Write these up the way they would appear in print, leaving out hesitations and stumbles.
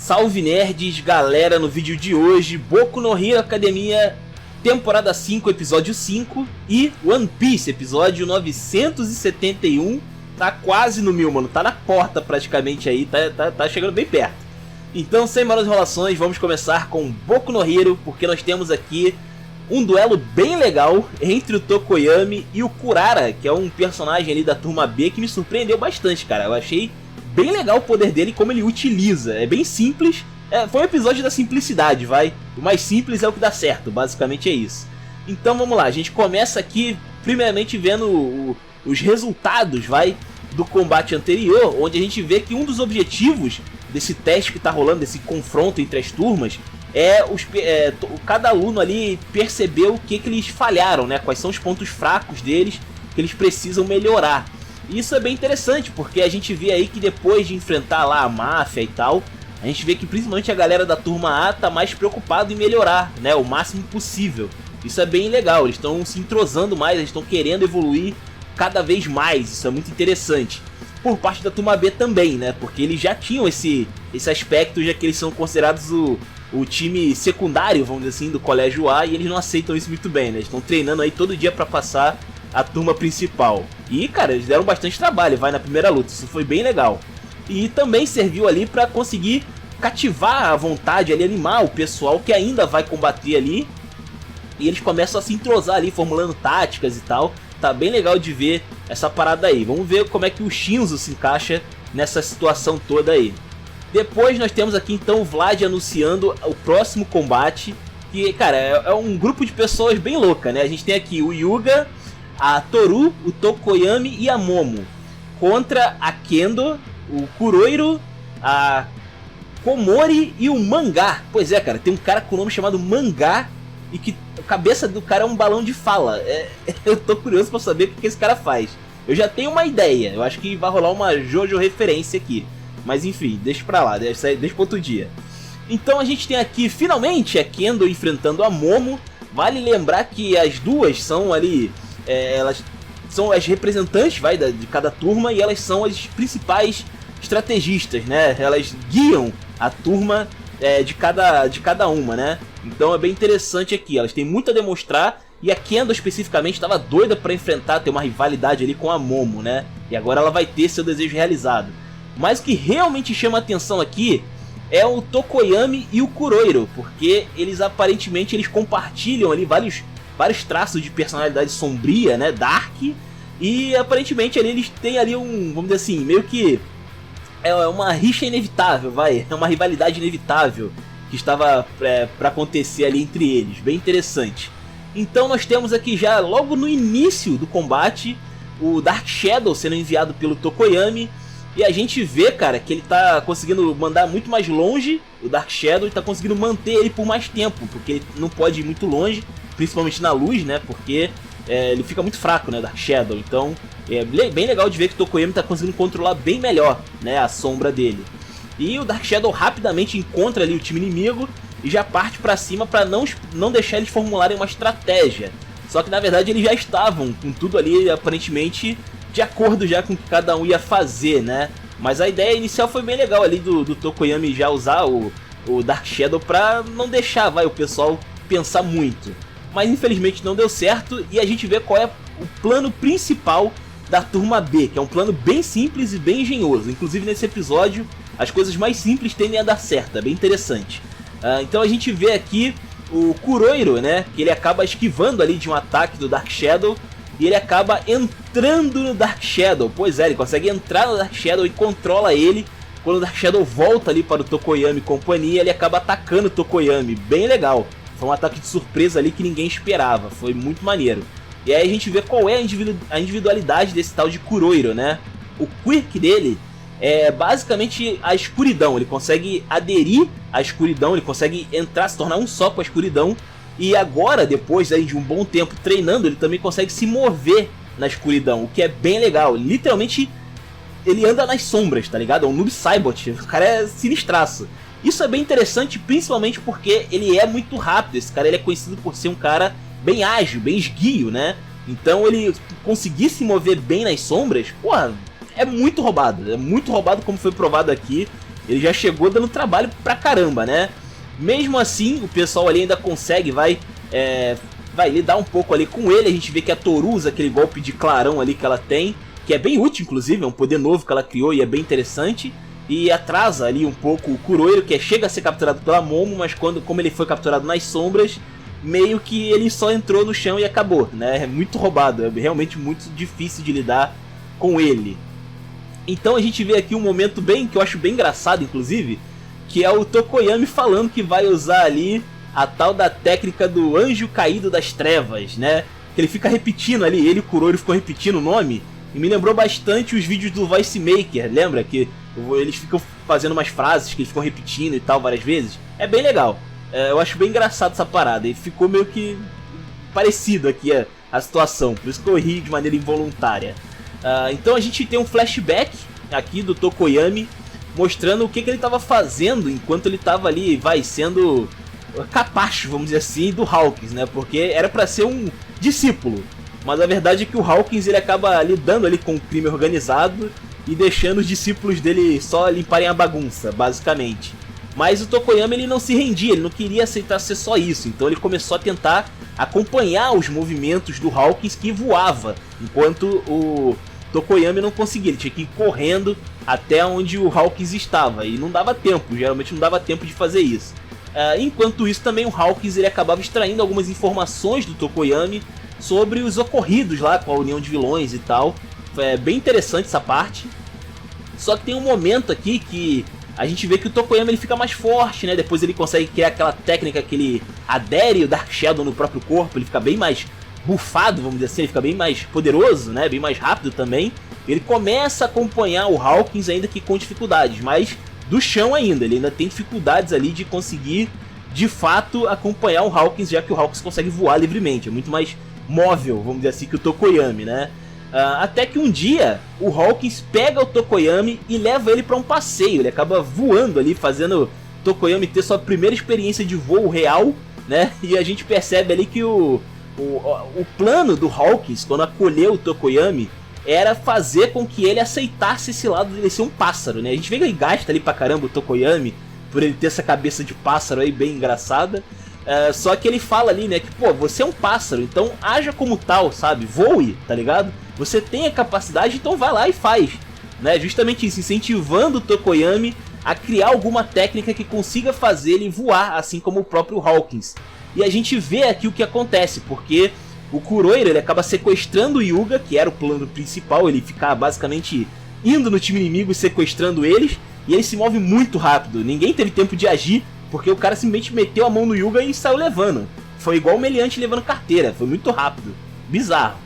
Salve nerds, galera, no vídeo de hoje, Boku no Hero Academia, temporada 5, episódio 5 e One Piece, episódio 971, tá quase no 1000, mano, tá na porta praticamente aí, tá chegando bem perto. Então, sem mais enrolações, vamos começar com Boku no Hero, porque nós temos aqui um duelo bem legal entre o Tokoyami e o Kurara, que é um personagem ali da turma B que me surpreendeu bastante, cara. Eu achei bem legal o poder dele e como ele utiliza. É bem simples. Foi um episódio da simplicidade, vai. O mais simples é o que dá certo, basicamente é isso. Então vamos lá, a gente começa aqui primeiramente vendo os resultados, vai, do combate anterior, onde a gente vê que um dos objetivos desse teste que tá rolando, desse confronto entre as turmas, cada aluno ali perceber o que eles falharam, né? Quais são os pontos fracos deles que eles precisam melhorar. E isso é bem interessante, porque a gente vê aí que depois de enfrentar lá a máfia e tal, a gente vê que principalmente a galera da turma A tá mais preocupado em melhorar, né? O máximo possível. Isso é bem legal, eles estão se entrosando mais, eles estão querendo evoluir cada vez mais, isso é muito interessante. Por parte da turma B também, né? Porque eles já tinham esse aspecto, já que eles são considerados o time secundário, vamos dizer assim, do colégio A, e eles não aceitam isso muito bem, né? Eles estão treinando aí todo dia pra passar a turma principal. E, cara, eles deram bastante trabalho, vai, na primeira luta, isso foi bem legal. E também serviu ali pra conseguir cativar a vontade ali, animar o pessoal que ainda vai combater ali. E eles começam a se entrosar ali, formulando táticas e tal. Tá bem legal de ver essa parada aí. Vamos ver como é que o Shinzo se encaixa nessa situação toda aí. Depois nós temos aqui então o Vlad anunciando o próximo combate. Que, cara, é um grupo de pessoas bem louca, né? A gente tem aqui o Yuga, a Toru, o Tokoyami e a Momo. Contra a Kendo, o Kuroiro, a Komori e o Mangá. Pois é, cara, tem um cara com o nome chamado Mangá e que a cabeça do cara é um balão de fala. Eu tô curioso pra saber o que esse cara faz. Eu já tenho uma ideia, eu acho que vai rolar uma Jojo referência aqui. Mas enfim, deixa pra lá, deixa pra outro dia. Então a gente tem aqui finalmente a Kendo enfrentando a Momo. Vale lembrar que as duas são ali, elas são as representantes, vai, de cada turma, e elas são as principais estrategistas, né? Elas guiam a turma de cada uma, né? Então é bem interessante aqui, elas têm muito a demonstrar. E a Kendo especificamente estava doida para enfrentar, ter uma rivalidade ali com a Momo, né? E agora ela vai ter seu desejo realizado. Mas o que realmente chama a atenção aqui é o Tokoyami e o Kuroiro, porque eles aparentemente compartilham ali vários traços de personalidade sombria, né, dark, e aparentemente ali eles têm ali vamos dizer assim, meio que é uma rixa inevitável, vai, é uma rivalidade inevitável que estava para acontecer ali entre eles, bem interessante. Então nós temos aqui já logo no início do combate o Dark Shadow sendo enviado pelo Tokoyami. E a gente vê, cara, que ele tá conseguindo mandar muito mais longe o Dark Shadow e tá conseguindo manter ele por mais tempo, porque ele não pode ir muito longe, principalmente na luz, né, porque ele fica muito fraco, né, o Dark Shadow. Então é bem legal de ver que o Tokoyami tá conseguindo controlar bem melhor, né, a sombra dele. E o Dark Shadow rapidamente encontra ali o time inimigo e já parte pra cima pra não deixar eles formularem uma estratégia. Só que na verdade eles já estavam com tudo ali aparentemente de acordo já com o que cada um ia fazer, né? Mas a ideia inicial foi bem legal ali do Tokoyami já usar o Dark Shadow pra não deixar, o pessoal pensar muito. Mas infelizmente não deu certo e a gente vê qual é o plano principal da turma B, que é um plano bem simples e bem engenhoso. Inclusive nesse episódio as coisas mais simples tendem a dar certo, é bem interessante. Então a gente vê aqui o Kuroiro, né? Que ele acaba esquivando ali de um ataque do Dark Shadow. E ele acaba entrando no Dark Shadow. Pois é, ele consegue entrar no Dark Shadow e controla ele. Quando o Dark Shadow volta ali para o Tokoyami e companhia, ele acaba atacando o Tokoyami. Bem legal. Foi um ataque de surpresa ali que ninguém esperava. Foi muito maneiro. E aí a gente vê qual é a individualidade desse tal de Kuroiro, né? O quirk dele é basicamente a escuridão. Ele consegue aderir à escuridão, ele consegue entrar, se tornar um só com a escuridão. E agora, depois aí de um bom tempo treinando, ele também consegue se mover na escuridão, o que é bem legal. Literalmente, ele anda nas sombras, tá ligado? É um noob Saibot, o cara é sinistraço. Isso é bem interessante, principalmente porque ele é muito rápido. Esse cara ele é conhecido por ser um cara bem ágil, bem esguio, né? Então ele conseguir se mover bem nas sombras, porra, é muito roubado como foi provado aqui. ele já chegou dando trabalho pra caramba, né? Mesmo assim, o pessoal ali ainda consegue, vai lidar um pouco ali com ele. A gente vê que a Toru usa aquele golpe de clarão ali que ela tem, que é bem útil, inclusive, é um poder novo que ela criou e é bem interessante. E atrasa ali um pouco o Kuroiro, que chega a ser capturado pela Momo, mas como ele foi capturado nas sombras, meio que ele só entrou no chão e acabou, né? É muito roubado, é realmente muito difícil de lidar com ele. Então a gente vê aqui um momento que eu acho bem engraçado, inclusive, que é o Tokoyami falando que vai usar ali a tal da técnica do Anjo Caído das Trevas, né? Que ele fica repetindo ali, ele e o Kuroiro ficam repetindo o nome, e me lembrou bastante os vídeos do Voice Maker, lembra? Que eles ficam fazendo umas frases que eles ficam repetindo e tal várias vezes. É bem legal. Eu acho bem engraçado essa parada. E ficou meio que parecido aqui a situação. Por isso que eu ri de maneira involuntária. Então a gente tem um flashback aqui do Tokoyami mostrando o que ele estava fazendo enquanto ele estava ali, sendo capacho, vamos dizer assim, do Hawkins, né? Porque era para ser um discípulo. Mas a verdade é que o Hawkins ele acaba lidando ali com o crime organizado e deixando os discípulos dele só limparem a bagunça, basicamente. Mas o Tokoyami ele não se rendia, ele não queria aceitar ser só isso. Então ele começou a tentar acompanhar os movimentos do Hawkins, que voava, enquanto o Tokoyami não conseguia. Ele tinha que ir correndo até onde o Hawkins estava, e não dava tempo, geralmente não dava tempo de fazer isso. Enquanto isso também o Hawkins ele acabava extraindo algumas informações do Tokoyami sobre os ocorridos lá com a União de Vilões e tal. É bem interessante essa parte. Só que tem um momento aqui que a gente vê que o Tokoyami ele fica mais forte, né? Depois ele consegue criar aquela técnica que ele adere o Dark Shadow no próprio corpo. Ele fica bem mais bufado, vamos dizer assim. Ele fica bem mais poderoso, né? Bem mais rápido também. Ele começa a acompanhar o Hawkins, ainda que com dificuldades, mas do chão ainda. Ele ainda tem dificuldades ali de conseguir, de fato, acompanhar o Hawkins, já que o Hawkins consegue voar livremente. É muito mais móvel, vamos dizer assim, que o Tokoyami, né? Até que um dia o Hawkins pega o Tokoyami e leva ele para um passeio. Ele acaba voando ali, fazendo o Tokoyami ter sua primeira experiência de voo real, né? E a gente percebe ali que o plano do Hawkins, quando acolheu o Tokoyami, era fazer com que ele aceitasse esse lado de ser um pássaro, né? A gente vê que ele gasta ali pra caramba o Tokoyami, por ele ter essa cabeça de pássaro aí bem engraçada. Só que ele fala ali, né, que pô, você é um pássaro, então haja como tal, sabe? Voe, tá ligado? Você tem a capacidade, então vai lá e faz, né? Justamente isso, incentivando o Tokoyami a criar alguma técnica que consiga fazer ele voar, assim como o próprio Hawkins. E a gente vê aqui o que acontece, porque o Kuroiro ele acaba sequestrando o Yuga, que era o plano principal, ele ficar basicamente indo no time inimigo e sequestrando eles, e ele se move muito rápido, ninguém teve tempo de agir, porque o cara simplesmente meteu a mão no Yuga e saiu levando. Foi igual o meliante levando carteira, foi muito rápido, bizarro.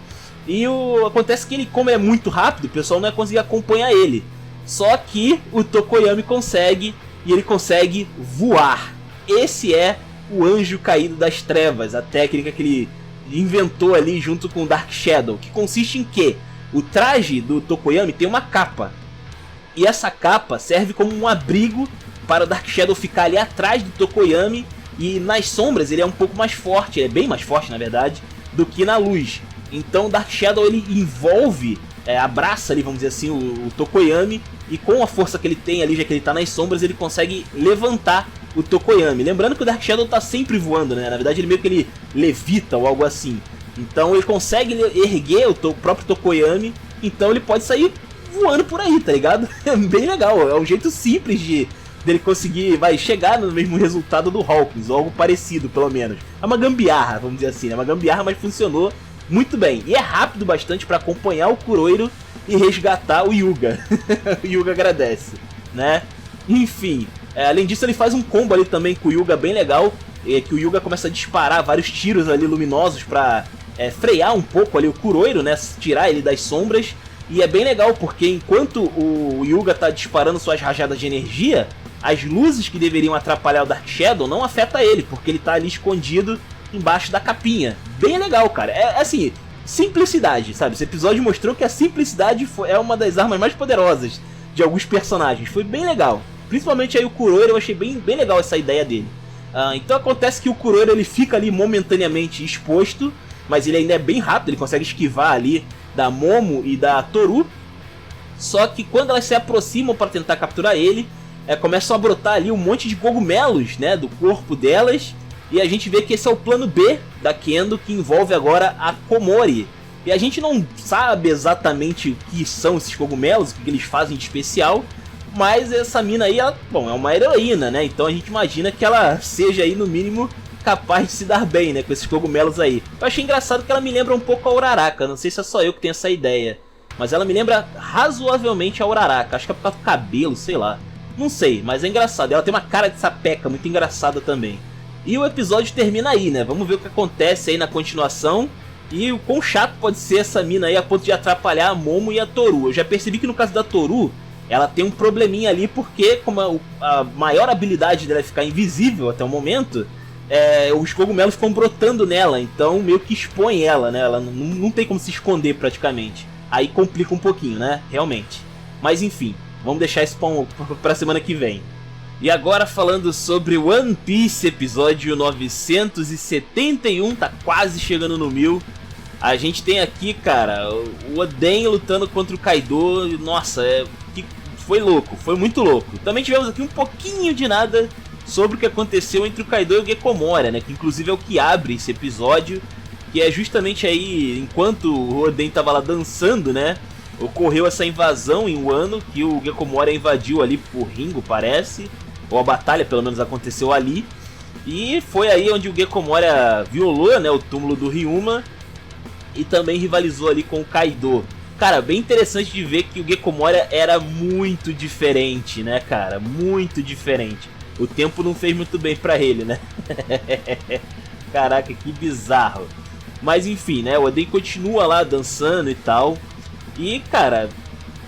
E acontece que ele, como é muito rápido, o pessoal não ia conseguir acompanhar ele. Só que o Tokoyami consegue, e ele consegue voar. Esse é o Anjo Caído das Trevas, a técnica que ele inventou ali junto com o Dark Shadow, que consiste em que o traje do Tokoyami tem uma capa, e essa capa serve como um abrigo para o Dark Shadow ficar ali atrás do Tokoyami, e nas sombras ele é um pouco mais forte, ele é bem mais forte na verdade, do que na luz. Então o Dark Shadow ele envolve, abraça ali, vamos dizer assim, o Tokoyami, e com a força que ele tem ali, já que ele está nas sombras, ele consegue levantar o Tokoyami. Lembrando que o Dark Shadow tá sempre voando, né? Na verdade ele meio que ele levita ou algo assim. Então ele consegue erguer o próprio Tokoyami, então ele pode sair voando por aí, tá ligado? É bem legal, é um jeito simples dele conseguir, chegar no mesmo resultado do Hawkins, ou algo parecido pelo menos. É uma gambiarra, vamos dizer assim, é uma gambiarra, mas funcionou muito bem. E é rápido bastante para acompanhar o Kuroiro e resgatar o Yuga. O Yuga agradece, né? Enfim, além disso ele faz um combo ali também com o Yuga bem legal, que o Yuga começa a disparar vários tiros ali luminosos pra frear um pouco ali o Kuroiro, né? Tirar ele das sombras. E é bem legal porque enquanto o Yuga tá disparando suas rajadas de energia, as luzes que deveriam atrapalhar o Dark Shadow não afetam ele, porque ele tá ali escondido embaixo da capinha. Bem legal, cara. É assim, simplicidade, sabe? Esse episódio mostrou que a simplicidade é uma das armas mais poderosas de alguns personagens. Foi bem legal. Principalmente aí o Kuroiro, eu achei bem legal essa ideia dele. Então acontece que o Kuroiro ele fica ali momentaneamente exposto, mas ele ainda é bem rápido, ele consegue esquivar ali da Momo e da Toru. Só que quando elas se aproximam para tentar capturar ele, começam a brotar ali um monte de cogumelos, né, do corpo delas. E a gente vê que esse é o plano B da Kendo, que envolve agora a Komori. E a gente não sabe exatamente o que são esses cogumelos, o que eles fazem de especial. Mas essa mina aí, ela, bom, é uma heroína, né? Então a gente imagina que ela seja aí, no mínimo, capaz de se dar bem, né, com esses cogumelos aí. Eu achei engraçado que ela me lembra um pouco a Uraraka. Não sei se é só eu que tenho essa ideia. Mas ela me lembra razoavelmente a Uraraka. Acho que é por causa do cabelo, sei lá. Não sei, mas é engraçado. Ela tem uma cara de sapeca muito engraçada também. E o episódio termina aí, né? Vamos ver o que acontece aí na continuação. E o quão chato pode ser essa mina aí a ponto de atrapalhar a Momo e a Toru. Eu já percebi que no caso da Toru, ela tem um probleminha ali, porque como a maior habilidade dela é ficar invisível até o momento, os cogumelos ficam brotando nela. Então meio que expõe ela, né? Ela não tem como se esconder praticamente. Aí complica um pouquinho, né? Realmente. Mas enfim, vamos deixar isso pra semana que vem. E agora falando sobre One Piece, episódio 971, tá quase chegando no 1000. A gente tem aqui, cara, o Oden lutando contra o Kaido. Nossa, foi louco, foi muito louco. Também tivemos aqui um pouquinho de nada sobre o que aconteceu entre o Kaido e o Gekomori, né? Que inclusive é o que abre esse episódio, que é justamente aí, enquanto o Oden tava lá dançando, né? Ocorreu essa invasão em Wano, que o Gekomori invadiu ali por Ringo, parece. Ou a batalha, pelo menos, aconteceu ali. E foi aí onde o Gekomori violou, né, o túmulo do Ryuma. E também rivalizou ali com o Kaido. Cara, bem interessante de ver que o Gekomori era muito diferente, né, cara? Muito diferente. O tempo não fez muito bem pra ele, né? Caraca, que bizarro. Mas enfim, né, o Oden continua lá dançando e tal. E, cara,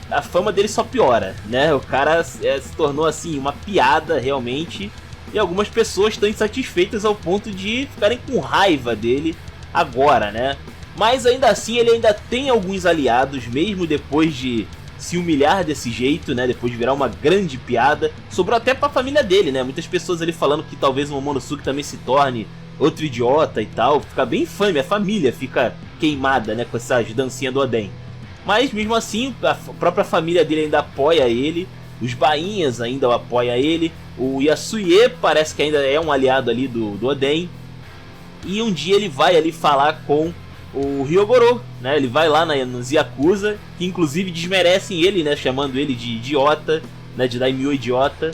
a fama dele só piora, né? O cara se tornou, assim, uma piada, realmente. E algumas pessoas estão insatisfeitas ao ponto de ficarem com raiva dele agora, né? Mas ainda assim, ele ainda tem alguns aliados, mesmo depois de se humilhar desse jeito, né? Depois de virar uma grande piada. Sobrou até pra família dele, né? Muitas pessoas ali falando que talvez o Momonosuke também se torne outro idiota e tal. Fica bem infame, a família fica queimada, né? Com essas dancinhas do Oden. Mas mesmo assim, a própria família dele ainda apoia ele. Os bainhas ainda apoiam ele. O Yasuie parece que ainda é um aliado ali do Oden. E um dia ele vai ali falar com o Ryogoro, né? Ele vai lá nos Yakuza, que inclusive desmerecem ele, né? Chamando ele de idiota, né? De daimyo idiota.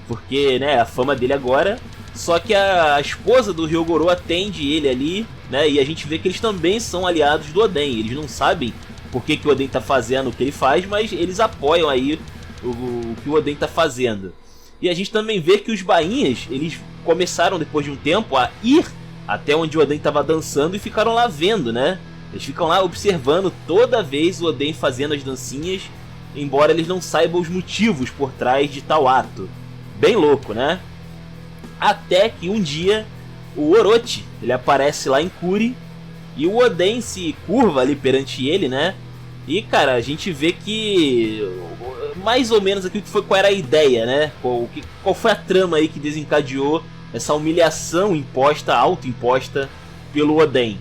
Porque, né? A fama dele agora. Só que a esposa do Ryogoro atende ele ali, né? E a gente vê que eles também são aliados do Oden. Eles não sabem por que o Oden tá fazendo o que ele faz, mas eles apoiam aí o que o Oden tá fazendo. E a gente também vê que os bainhas, eles começaram depois de um tempo a ir até onde o Oden tava dançando e ficaram lá vendo, né? Eles ficam lá observando toda vez o Oden fazendo as dancinhas, embora eles não saibam os motivos por trás de tal ato. Bem louco, né? Até que um dia o Orochi, ele aparece lá em Kuri. E o Oden se curva ali perante ele, né? E, cara, a gente vê que mais ou menos aquilo que foi, qual era a ideia, né? Qual foi a trama aí que desencadeou essa humilhação imposta, autoimposta pelo Oden.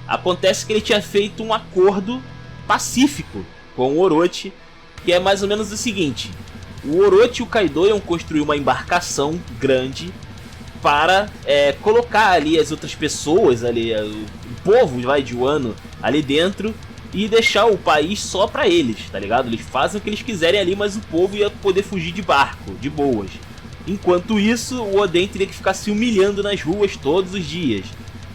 Acontece que ele tinha feito um acordo pacífico com o Orochi, que é mais ou menos o seguinte: o Orochi e o Kaido iam construir uma embarcação grande para colocar ali as outras pessoas ali, o povo de Wano ali dentro, e deixar o país só pra eles, tá ligado? Eles fazem o que eles quiserem ali, mas o povo ia poder fugir de barco, de boas. Enquanto isso, o Oden teria que ficar se humilhando nas ruas todos os dias.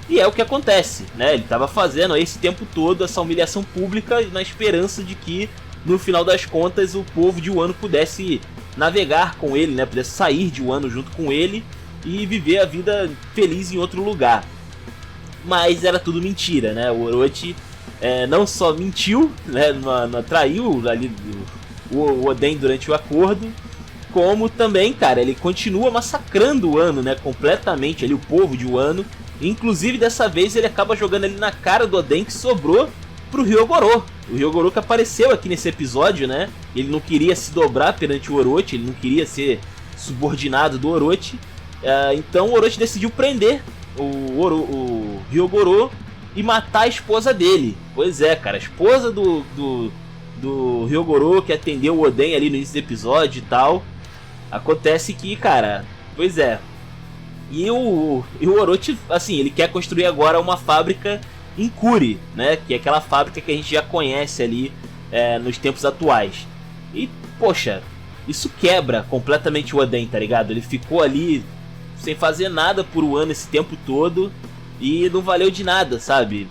E é o que acontece, né? Ele tava fazendo esse tempo todo essa humilhação pública na esperança de que, no final das contas, o povo de Wano pudesse navegar com ele, né? Pudesse sair de Wano junto com ele e viver a vida feliz em outro lugar. Mas era tudo mentira, né? O Orochi não só mentiu, né? Traiu ali o Oden durante o acordo, como também, cara, ele continua massacrando o Wano, né? Completamente ali o povo de Wano. Inclusive, dessa vez, ele acaba jogando ali na cara do Oden, que sobrou pro Ryogoro. O Ryogoro que apareceu aqui nesse episódio, né? Ele não queria se dobrar perante o Orochi, ele não queria ser subordinado do Orochi. Então o Orochi decidiu prender o Ryogoro e matar a esposa dele. Pois é, cara, a esposa do Ryogoro, que atendeu o Oden ali no início do episódio e tal. Acontece que, cara, pois é. E o Orochi, assim, ele quer construir agora uma fábrica em Kuri, né? Que é aquela fábrica que a gente já conhece ali nos tempos atuais. E, poxa, isso quebra completamente o Oden, tá ligado? Ele ficou ali sem fazer nada por um ano esse tempo todo e não valeu de nada, sabe?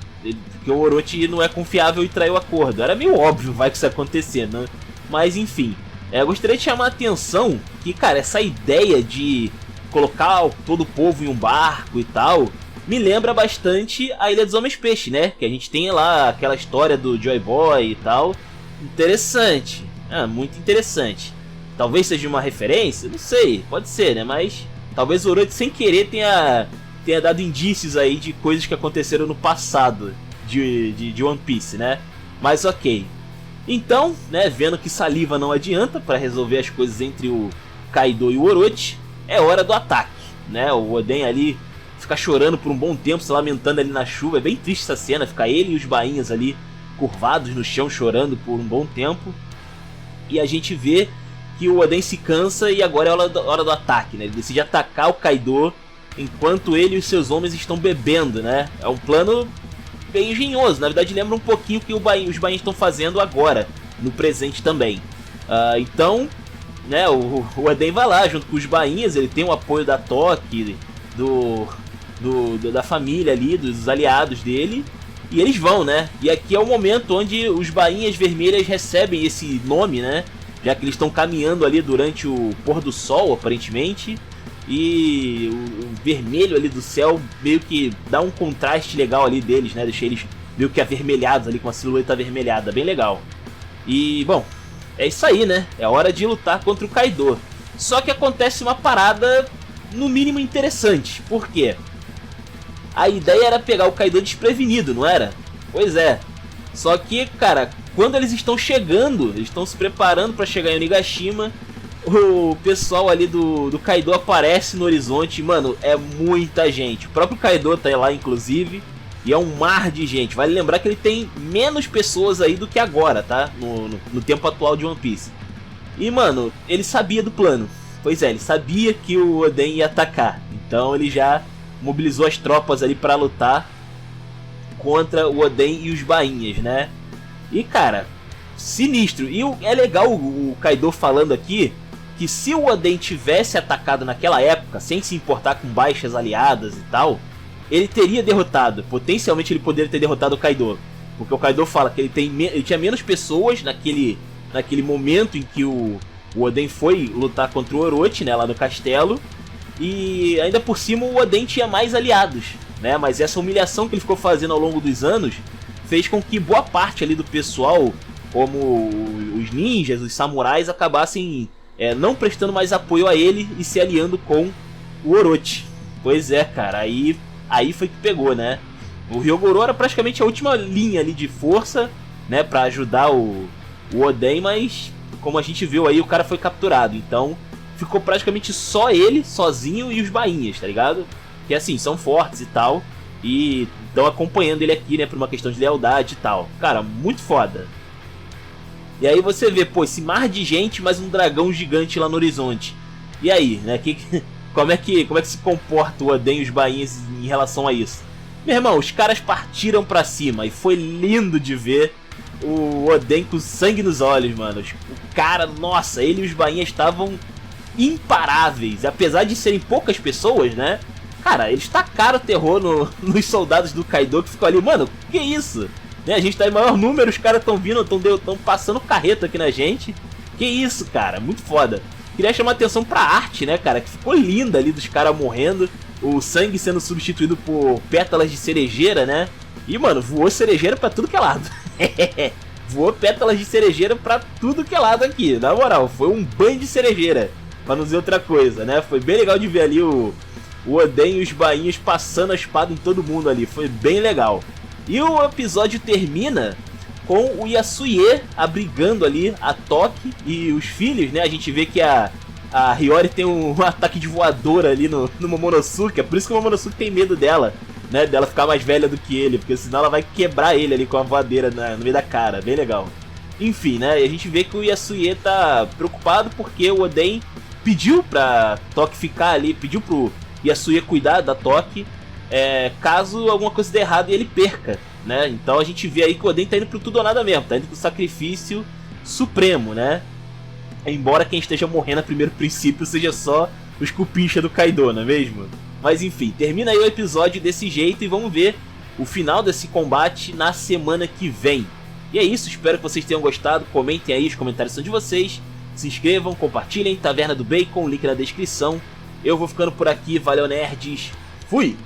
Porque o Orochi não é confiável e traiu o acordo. Era meio óbvio, vai, que isso ia acontecer, né? Mas, enfim. Eu gostaria de chamar a atenção que, cara, essa ideia de colocar todo o povo em um barco e tal me lembra bastante a Ilha dos Homens Peixe, né? Que a gente tem lá aquela história do Joy Boy e tal. Interessante. Muito interessante. Talvez seja uma referência? Não sei, pode ser, né? Mas talvez o Orochi sem querer tenha dado indícios aí de coisas que aconteceram no passado de One Piece, né? Mas ok. Então, né, vendo que saliva não adianta para resolver as coisas entre o Kaido e o Orochi, é hora do ataque, né? O Oden ali fica chorando por um bom tempo, se lamentando ali na chuva. É bem triste essa cena, fica ele e os bainhas ali curvados no chão chorando por um bom tempo. E a gente vê que o Oden se cansa e agora é hora do ataque, né? Ele decide atacar o Kaido enquanto ele e os seus homens estão bebendo, né? É um plano bem engenhoso, na verdade lembra um pouquinho o que os bainhas estão fazendo agora, no presente também. Então, né, o Oden vai lá junto com os bainhas, ele tem o apoio da Toque, da família ali, dos aliados dele, e eles vão, né? E aqui é o momento onde os bainhas vermelhas recebem esse nome, né? Já que eles estão caminhando ali durante o pôr do sol, aparentemente. E o vermelho ali do céu meio que dá um contraste legal ali deles, né? Deixa eles meio que avermelhados ali, com a silhueta avermelhada, bem legal. E, bom, é isso aí, né? É hora de lutar contra o Kaido. Só que acontece uma parada, no mínimo, interessante. Por quê? A ideia era pegar o Kaido desprevenido, não era? Pois é. Só que, cara, quando eles estão chegando, eles estão se preparando para chegar em Onigashima, o pessoal ali do Kaido aparece no horizonte. Mano, é muita gente. O próprio Kaido tá lá, inclusive, e é um mar de gente. Vale lembrar que ele tem menos pessoas aí do que agora, tá? No tempo atual de One Piece. E, mano, ele sabia do plano. Pois é, ele sabia que o Oden ia atacar. Então ele já mobilizou as tropas ali pra lutar contra o Oden e os bainhas, né? E, cara, sinistro. E é legal o Kaido falando aqui que se o Oden tivesse atacado naquela época, sem se importar com baixas aliadas e tal, ele teria derrotado. Potencialmente ele poderia ter derrotado o Kaido. Porque o Kaido fala que ele tinha menos pessoas naquele momento em que o Oden foi lutar contra o Orochi, né, lá no castelo. E ainda por cima o Oden tinha mais aliados, né? Mas essa humilhação que ele ficou fazendo ao longo dos anos fez com que boa parte ali do pessoal, como os ninjas, os samurais, acabassem não prestando mais apoio a ele e se aliando com o Orochi. Pois é, cara, aí foi que pegou, né? O Hyogoro era praticamente a última linha ali de força, né, pra ajudar o Oden, mas como a gente viu aí, o cara foi capturado. Então ficou praticamente só ele, sozinho, e os bainhas, tá ligado? Que assim, são fortes e tal, e estão acompanhando ele aqui, né, por uma questão de lealdade e tal. Cara, muito foda. E aí você vê, pô, esse mar de gente, mais um dragão gigante lá no horizonte. E aí, né, como é que se comporta o Oden e os bainhas em relação a isso? Meu irmão, os caras partiram pra cima e foi lindo de ver o Oden com sangue nos olhos, mano. O cara, nossa, ele e os bainhas estavam imparáveis. Apesar de serem poucas pessoas, né? Cara, eles tacaram terror nos soldados do Kaido, que ficou ali, mano, que isso? Né? A gente tá em maior número, os caras tão vindo, tão passando carreta aqui na gente. Que isso, cara, muito foda. Queria chamar atenção pra arte, né, cara, que ficou linda ali dos caras morrendo, o sangue sendo substituído por pétalas de cerejeira, né? E, mano, voou cerejeira pra tudo que é lado. Voou pétalas de cerejeira pra tudo que é lado aqui. Na moral, foi um banho de cerejeira, pra não dizer outra coisa, né? Foi bem legal de ver ali o Oden e os bainhas passando a espada em todo mundo ali. Foi bem legal. E o episódio termina com o Yasuye abrigando ali a Toque e os filhos, né? A gente vê que a Hiyori tem um ataque de voadora ali no Momonosuke. É por isso que o Momonosuke tem medo dela, né? Dela ficar mais velha do que ele, porque senão ela vai quebrar ele ali com a voadeira no meio da cara. Bem legal. Enfim, né? A gente vê que o Yasuye tá preocupado porque o Oden pediu pra Toki ficar ali, pediu pro Yasuya cuidar da Toki, caso alguma coisa dê errado e ele perca, né? Então a gente vê aí que o Oden tá indo pro tudo ou nada mesmo, tá indo pro sacrifício supremo, né? Embora quem esteja morrendo a primeiro princípio seja só os cupincha do Kaido, não é mesmo? Mas enfim, termina aí o episódio desse jeito e vamos ver o final desse combate na semana que vem. E é isso, espero que vocês tenham gostado, comentem aí, os comentários são de vocês, se inscrevam, compartilhem, Taverna do Bacon, link na descrição. Eu vou ficando por aqui, valeu nerds, fui!